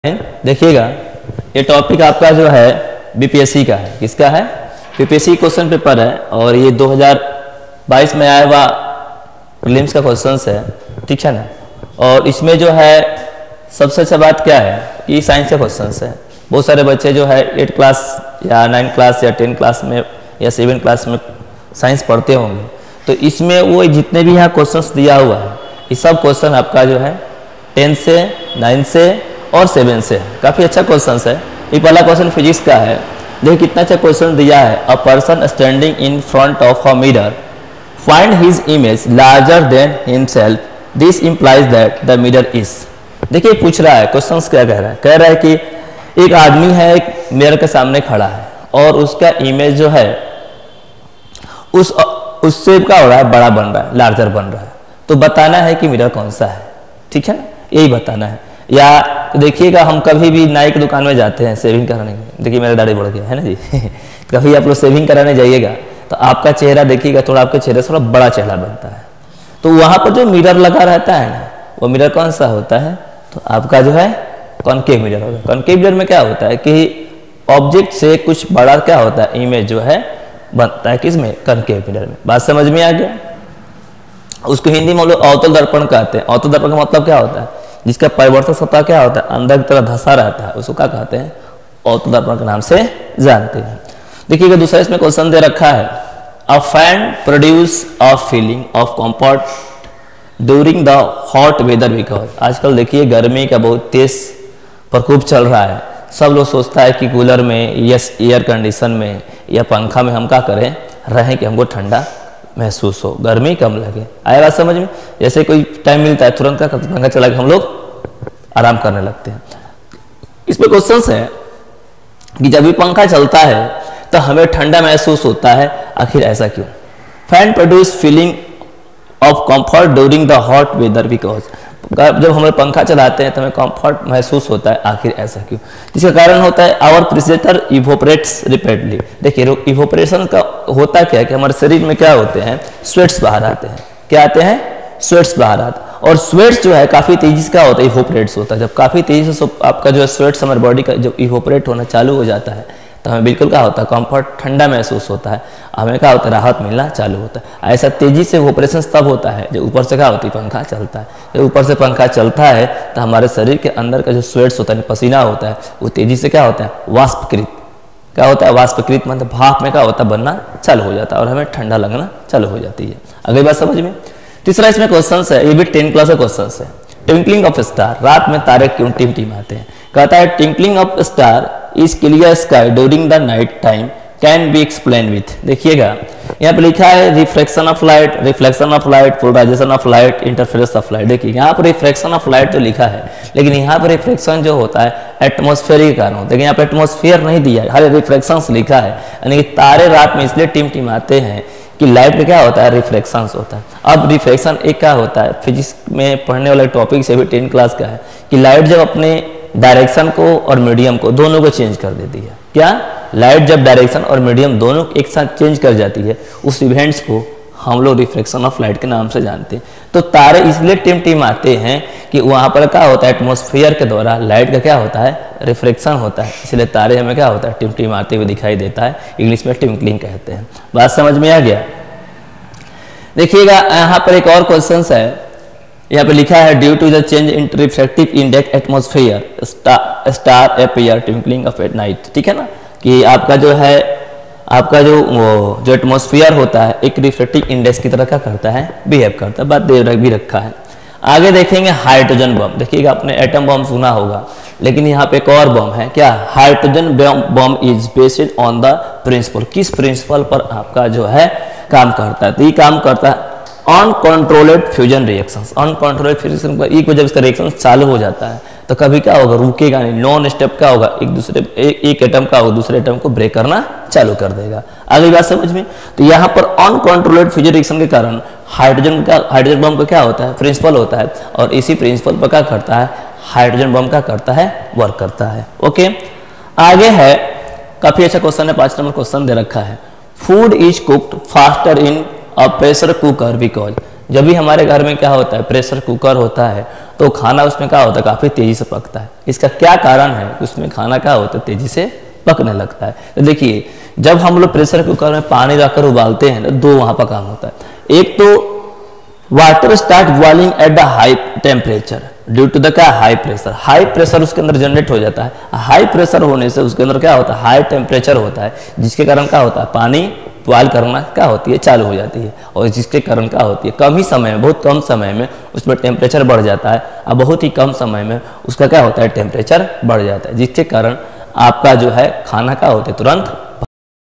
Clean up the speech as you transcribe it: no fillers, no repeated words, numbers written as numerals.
देखिएगा, ये टॉपिक आपका जो है बीपीएससी का है। किसका है? बीपीएससी क्वेश्चन पेपर है और ये 2022 में आया हुआ प्रीलिम्स का क्वेश्चन है, ठीक है ना। और इसमें जो है सबसे अच्छा बात क्या है कि साइंस का क्वेश्चन है। बहुत सारे बच्चे जो है 8 क्लास या 9 क्लास या 10 क्लास में या 7 क्लास में साइंस पढ़ते होंगे, तो इसमें वो जितने भी यहाँ क्वेश्चंस दिया हुआ है ये सब क्वेश्चन आपका जो है 10 से 9 से और 7 से काफ़ी अच्छा क्वेश्चन है। ये पहला क्वेश्चन फिजिक्स का है। देखिए कितना अच्छा क्वेश्चन दिया है। A person standing in front of a mirror find his image larger than himself, this implies that the mirror is. देखिए पूछ रहा है, क्वेश्चन क्या कह रहा है? कह रहा है कि एक आदमी है, एक मिरर के सामने खड़ा है और उसका इमेज जो है उससे क्या हो रहा है, बड़ा बन रहा है, लार्जर बन रहा है। तो बताना है कि मिरर कौन सा है, ठीक है ना, यही बताना है। या तो देखिएगा, हम कभी भी नाई की दुकान में जाते हैं शेविंग कराने के, देखिए मेरा दाढ़ी बढ़ गया है ना जी कभी आप लोग शेविंग कराने जाइएगा तो आपका चेहरा देखिएगा, थोड़ा आपके चेहरे से थोड़ा बड़ा चेहरा बनता है। तो वहाँ पर जो मिरर लगा रहता है ना, वो मिरर कौन सा होता है? तो आपका जो है कॉनकेव मिरर होगा। कॉनकेव मिरर में क्या होता है कि ऑब्जेक्ट से कुछ बड़ा क्या होता है, इमेज जो है बनता है किसमें? कॉनकेव मिरर में। बात समझ में आ गया? उसको हिंदी में हम लोग अवतल दर्पण कहते हैं। अवतल दर्पण का मतलब क्या होता है? जिसका परिवर्तन सतह क्या होता है, अंदर की तरह धंसा रहता है, उसको क्या कहते हैं? अवतल दर्पण के नाम से जानते हैं। देखिएगा दूसरा इसमें क्वेश्चन दे रखा है, a fan produce a feeling of comfort during the hot weather because. आजकल देखिए गर्मी का बहुत तेज प्रकोप चल रहा है। सब लोग सोचता है कि कूलर में या एयर कंडीशन में या पंखा में हम क्या करें, रहें कि हमको ठंडा महसूस हो, गर्मी कम लगे। आएगा समझ में? जैसे कोई टाइम मिलता है तुरंत का पंखा चला के हम लोग आराम करने लगते हैं। इसमें क्वेश्चन है कि जब भी पंखा चलता है तो हमें ठंडा महसूस होता है, आखिर ऐसा क्यों? Fan produce feeling of comfort during the hot weather because. जब हम पंखा चलाते हैं तो हमें कंफर्ट महसूस होता है, आखिर ऐसा क्यों? जिसका कारण होता है आवर प्रेशर इवोपरेट्स रिपीटली। देखिए इवोपरेशन का होता क्या है कि हमारे शरीर में क्या होते हैं, स्वेट्स बाहर आते हैं। क्या आते हैं? स्वेट्स बाहर आते हैं। और स्वेट्स जो है काफ़ी तेजी से क्या होता है, इवोपरेट्स होता है। जब काफ़ी तेजी से आपका जो है स्वेट्स हमारे बॉडी का जब इवोपरेट होना चालू हो जाता है तो हमें बिल्कुल क्या होता है, कंफर्ट, ठंडा महसूस होता है, हमें क्या होता है, राहत मिलना चालू होता है। ऐसा तेजी से इवोपरेशन तब होता है जब ऊपर से क्या होती है, पंखा चलता है। जब ऊपर से पंखा चलता है तो हमारे शरीर के अंदर का जो स्वेट्स होता है, पसीना होता है, वो तेजी से क्या होता है, वाष्पकृत। क्या होता है? वाष्पकृत मतलब भाप में क्या होता है, बनना चालू हो जाता है और हमें ठंडा लगना चालू हो जाती है। अगली बात समझ में? तीसरा इसमें क्वेश्चन है, ये भी 10 क्लास का क्वेश्चन है। ट्विंकलिंग ऑफ स्टार, रात में तारे क्यों टिमटिमाते हैं? कहता है twinkling of star is clear sky during the night time can be explain with. देखिएगा यहाँ पे लिखा है reflection of light, polarisation of light, interference of light. देखिए यहाँ पर रिफ्लेक्शन ऑफ लाइट तो लिखा है, लेकिन यहाँ पर रिफ्लेक्शन जो होता है एटमॉस्फेयर के कारण होता है। लेकिन यहाँ पर एटमॉस्फेयर नहीं दिया है, हर रिफ्लेक्शन लिखा है। यानी कि तारे रात में इसलिए टिमटिमाते हैं कि लाइट में क्या होता है, रिफ्लेक्शन होता है। अब रिफ्लेक्शन एक क्या होता है, फिजिक्स में पढ़ने वाला टॉपिक से भी 10 क्लास का है कि लाइट जब अपने डायरेक्शन को और मीडियम को दोनों को चेंज कर देती है। क्या? लाइट जब डायरेक्शन और मीडियम दोनों एक साथ चेंज कर जाती है, उस इवेंट्स को हम लोग रिफ्लेक्शन ऑफ लाइट के नाम से जानते हैं। तो तारे इसलिए टिमटिमाते हैं कि वहाँ पर क्या होता है, एटमॉस्फेयर के द्वारा लाइट का क्या होता है, रिफ्लेक्शन होता है। इसलिए तारे हमें क्या होता है, टिमटिमाते हुए दिखाई देता है। इंग्लिश में ट्विंकलिंग कहते हैं। बात समझ में आ गया? देखिएगा यहाँ पर एक और क्वेश्चन है, यहाँ पे लिखा है due to the change in refractive index atmosphere star appear twinkling of at night. ठीक है ना, कि आपका जो है आपका जो एटमॉस्फेयर होता है एक रिफ्रैक्टिव इंडेक्स की तरह क्या करता है, बिहेव करता है। बात दे भी रखा है। आगे देखेंगे हाइड्रोजन बम। देखिएगा आपने एटम बम सुना होगा, लेकिन यहाँ पे एक और बम है। क्या? Hydrogen bomb is based on the principle. किस प्रिंसिपल पर आपका जो है काम करता है? तो ये काम करता है uncontrolled fusion reactions. Uncontrolled fusion पर एक जब इसका रिएक्शन चालू हो जाता है तो कभी क्या होगा, रुकेगा नहीं, नॉन स्टेप क्या होगा, एक एटम का होगा दूसरे एटम को ब्रेक करना चालू कर देगा। अगली बात समझ में? तो यहाँ पर अनकंट्रोल्ड फ्यूजन रिएक्शन के कारण हाइड्रोजन बम का क्या होता है, प्रिंसिपल होता है, और इसी प्रिंसिपल पर क्या करता है, हाइड्रोजन बम का करता है, वर्क करता है। ओके, आगे है काफी अच्छा क्वेश्चन है, 5 नंबर क्वेश्चन दे रखा है। Food is cooked faster in a pressure cooker because. जब भी हमारे घर में क्या होता है, प्रेशर कुकर होता है, तो खाना उसमें क्या होता है, काफ़ी तेज़ी से पकता है। इसका क्या कारण है, उसमें खाना क्या होता है, तेज़ी से पकने लगता है। तो देखिए, जब हम लोग प्रेशर कुकर में पानी रखकर उबालते हैं तो दो वहाँ पर काम होता है। एक तो water start boiling at the high temperature due to the क्या, हाई प्रेशर। हाई प्रेशर उसके अंदर जनरेट हो जाता है। हाई प्रेशर होने से उसके अंदर क्या होता है, हाई टेम्परेचर होता है, जिसके कारण क्या होता है, पानी बॉयल करना क्या होती है, चालू हो जाती है। और जिसके कारण क्या होती है, कम ही समय में, बहुत कम समय में उसमें टेम्परेचर बढ़ जाता है, और बहुत ही कम समय में उसका क्या होता है, टेम्परेचर बढ़ जाता है, जिसके कारण आपका जो है खाना क्या होता है, तुरंत